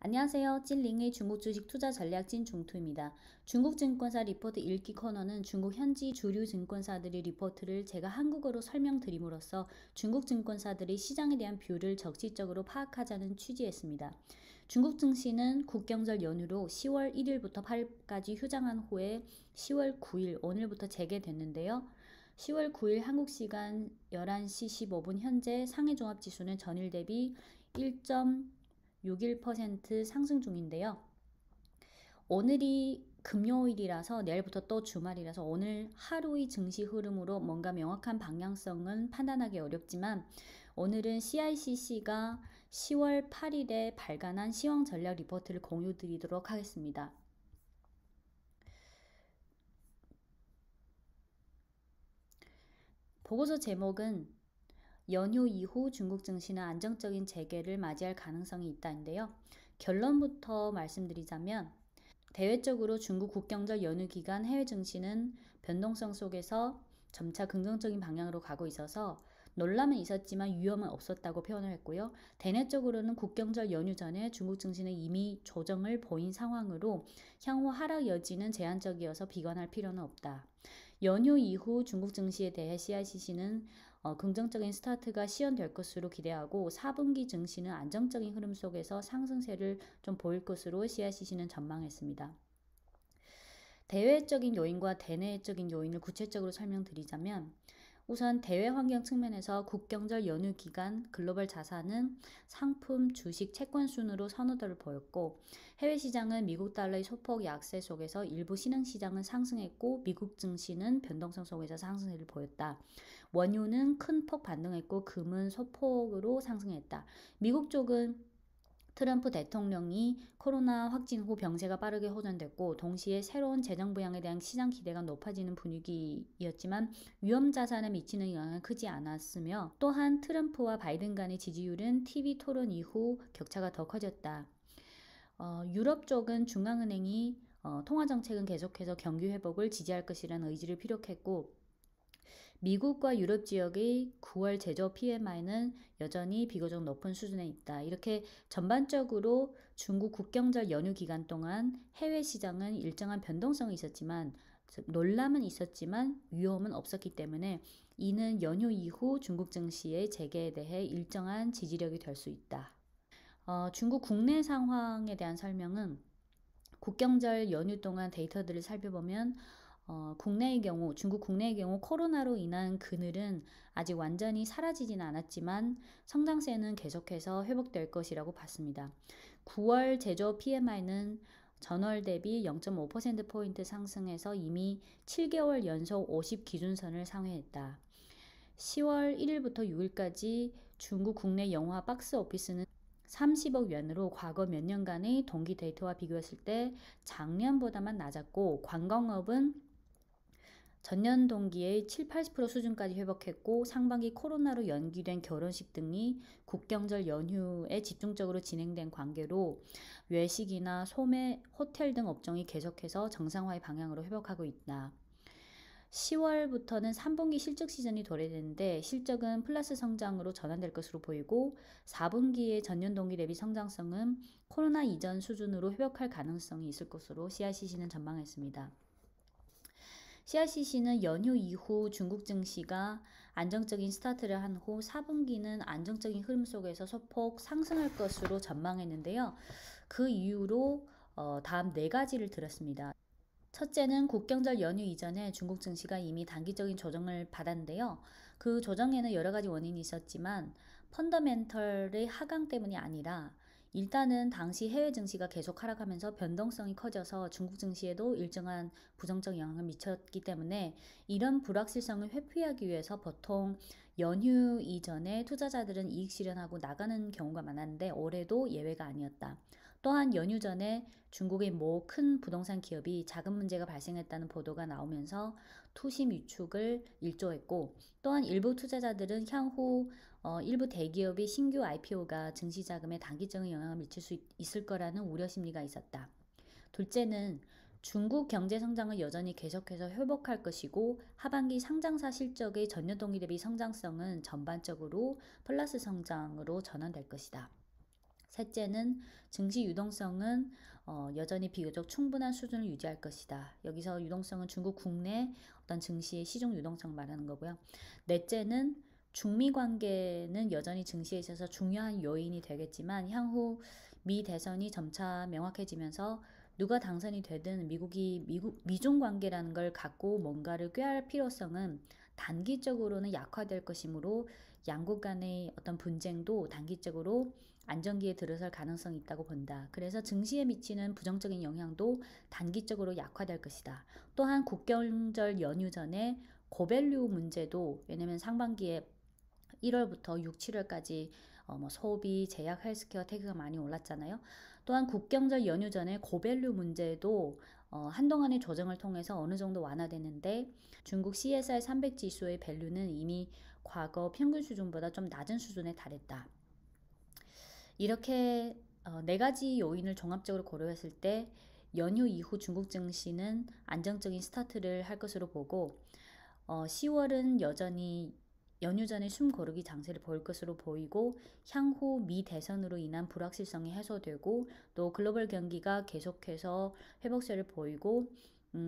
안녕하세요. 찐링의 중국 주식 투자 전략 찐중투입니다. 중국 증권사 리포트 읽기 코너는 중국 현지 주류 증권사들의 리포트를 제가 한국어로 설명드림으로써 중국 증권사들의 시장에 대한 뷰를 적시적으로 파악하자는 취지였습니다. 중국 증시는 국경절 연휴로 10월 1일부터 8일까지 휴장한 후에 10월 9일 오늘부터 재개됐는데요. 10월 9일 한국 시간 11시 15분 현재 상해종합지수는 전일 대비 1.61% 상승 중인데요. 오늘이 금요일이라서 내일부터 또 주말이라서 오늘 하루의 증시 흐름으로 뭔가 명확한 방향성은 판단하기 어렵지만 오늘은 CICC가 10월 8일에 발간한 시황 전략 리포트를 공유 드리도록 하겠습니다. 보고서 제목은 연휴 이후 중국 증시는 안정적인 재개를 맞이할 가능성이 있다인데요. 결론부터 말씀드리자면 대외적으로 중국 국경절 연휴 기간 해외 증시는 변동성 속에서 점차 긍정적인 방향으로 가고 있어서 놀람은 있었지만 위험은 없었다고 표현을 했고요. 대내적으로는 국경절 연휴 전에 중국 증시는 이미 조정을 보인 상황으로 향후 하락 여지는 제한적이어서 비관할 필요는 없다. 연휴 이후 중국 증시에 대해 CICC는 긍정적인 스타트가 시현될 것으로 기대하고 4분기 증시는 안정적인 흐름 속에서 상승세를 좀 보일 것으로 CICC는 전망했습니다. 대외적인 요인과 대내적인 요인을 구체적으로 설명드리자면 우선 대외 환경 측면에서 국경절 연휴 기간 글로벌 자산은 상품, 주식, 채권 순으로 선호도를 보였고 해외 시장은 미국 달러의 소폭 약세 속에서 일부 신흥 시장은 상승했고 미국 증시는 변동성 속에서 상승세를 보였다. 원유는 큰 폭 반등했고 금은 소폭으로 상승했다. 미국 쪽은 트럼프 대통령이 코로나 확진 후 병세가 빠르게 호전됐고 동시에 새로운 재정 부양에 대한 시장 기대가 높아지는 분위기였지만 위험 자산에 미치는 영향은 크지 않았으며 또한 트럼프와 바이든 간의 지지율은 TV 토론 이후 격차가 더 커졌다. 유럽 쪽은 중앙은행이 통화 정책은 계속해서 경기 회복을 지지할 것이라는 의지를 피력했고 미국과 유럽 지역의 9월 제조 PMI는 여전히 비교적 높은 수준에 있다. 이렇게 전반적으로 중국 국경절 연휴 기간 동안 해외 시장은 일정한 변동성이 있었지만 놀람은 있었지만 위험은 없었기 때문에 이는 연휴 이후 중국 증시의 재개에 대해 일정한 지지력이 될 수 있다. 중국 국내 상황에 대한 설명은 국경절 연휴 동안 데이터들을 살펴보면 국내의 경우, 중국 국내의 경우 코로나로 인한 그늘은 아직 완전히 사라지지는 않았지만 성장세는 계속해서 회복될 것이라고 봤습니다. 9월 제조 PMI는 전월 대비 0.5%포인트 상승해서 이미 7개월 연속 50 기준선을 상회했다. 10월 1일부터 6일까지 중국 국내 영화 박스 오피스는 30억 yuan으로 과거 몇 년간의 동기 데이터와 비교했을 때 작년보다만 낮았고 관광업은 전년 동기의 7, 80% 수준까지 회복했고 상반기 코로나로 연기된 결혼식 등이 국경절 연휴에 집중적으로 진행된 관계로 외식이나 소매, 호텔 등 업종이 계속해서 정상화의 방향으로 회복하고 있다. 10월부터는 3분기 실적 시즌이 도래되는데 실적은 플러스 성장으로 전환될 것으로 보이고 4분기의 전년 동기 대비 성장성은 코로나 이전 수준으로 회복할 가능성이 있을 것으로 CICC는 전망했습니다. CICC는 연휴 이후 중국 증시가 안정적인 스타트를 한 후 4분기는 안정적인 흐름 속에서 소폭 상승할 것으로 전망했는데요. 그 이유로 다음 4가지를 들었습니다. 첫째는 국경절 연휴 이전에 중국 증시가 이미 단기적인 조정을 받았는데요. 그 조정에는 여러 가지 원인이 있었지만 펀더멘털의 하강 때문이 아니라 일단은 당시 해외 증시가 계속 하락하면서 변동성이 커져서 중국 증시에도 일정한 부정적 영향을 미쳤기 때문에 이런 불확실성을 회피하기 위해서 보통 연휴 이전에 투자자들은 이익 실현하고 나가는 경우가 많았는데 올해도 예외가 아니었다. 또한 연휴 전에 중국의 모 큰 부동산 기업이 자금 문제가 발생했다는 보도가 나오면서 투심 위축을 일조했고 또한 일부 투자자들은 향후 일부 대기업의 신규 IPO가 증시 자금에 단기적인 영향을 미칠 수 있을 거라는 우려 심리가 있었다. 둘째는 중국 경제 성장은 여전히 계속해서 회복할 것이고 하반기 상장사 실적의 전년 동기 대비 성장성은 전반적으로 플러스 성장으로 전환될 것이다. 셋째는 증시 유동성은 여전히 비교적 충분한 수준을 유지할 것이다. 여기서 유동성은 중국 국내 어떤 증시의 시중 유동성 말하는 거고요. 넷째는 중미 관계는 여전히 증시에 있어서 중요한 요인이 되겠지만 향후 미 대선이 점차 명확해지면서 누가 당선이 되든 미중 관계라는 걸 갖고 뭔가를 꾀할 필요성은 단기적으로는 약화될 것이므로 양국 간의 어떤 분쟁도 단기적으로 안정기에 들어설 가능성이 있다고 본다. 그래서 증시에 미치는 부정적인 영향도 단기적으로 약화될 것이다. 또한 국경절 연휴 전에 고밸류 문제도, 왜냐면 상반기에 1월부터 6, 7월까지 소비, 제약, 헬스케어 태그가 많이 올랐잖아요. 또한 국경절 연휴 전에 고밸류 문제도 한동안의 조정을 통해서 어느 정도 완화되는데 중국 CSI 300 지수의 밸류는 이미 과거 평균 수준보다 좀 낮은 수준에 달했다. 이렇게 네 가지 요인을 종합적으로 고려했을 때 연휴 이후 중국 증시는 안정적인 스타트를 할 것으로 보고 10월은 여전히 연휴 전에 숨 고르기 장세를 보일 것으로 보이고 향후 미 대선으로 인한 불확실성이 해소되고 또 글로벌 경기가 계속해서 회복세를 보이고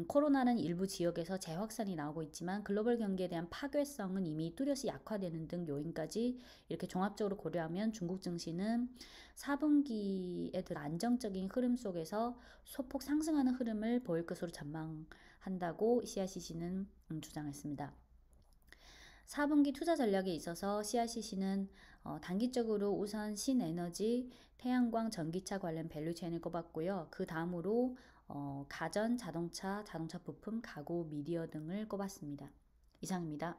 코로나는 일부 지역에서 재확산이 나오고 있지만 글로벌 경기에 대한 파괴성은 이미 뚜렷이 약화되는 등 요인까지 이렇게 종합적으로 고려하면 중국 증시는 4분기에 들 안정적인 흐름 속에서 소폭 상승하는 흐름을 보일 것으로 전망한다고 CICC는 주장했습니다. 4분기 투자 전략에 있어서 CICC는 단기적으로 우선 신에너지, 태양광, 전기차 관련 밸류체인을 꼽았고요. 그 다음으로 가전, 자동차, 자동차 부품, 가구, 미디어 등을 꼽았습니다. 이상입니다.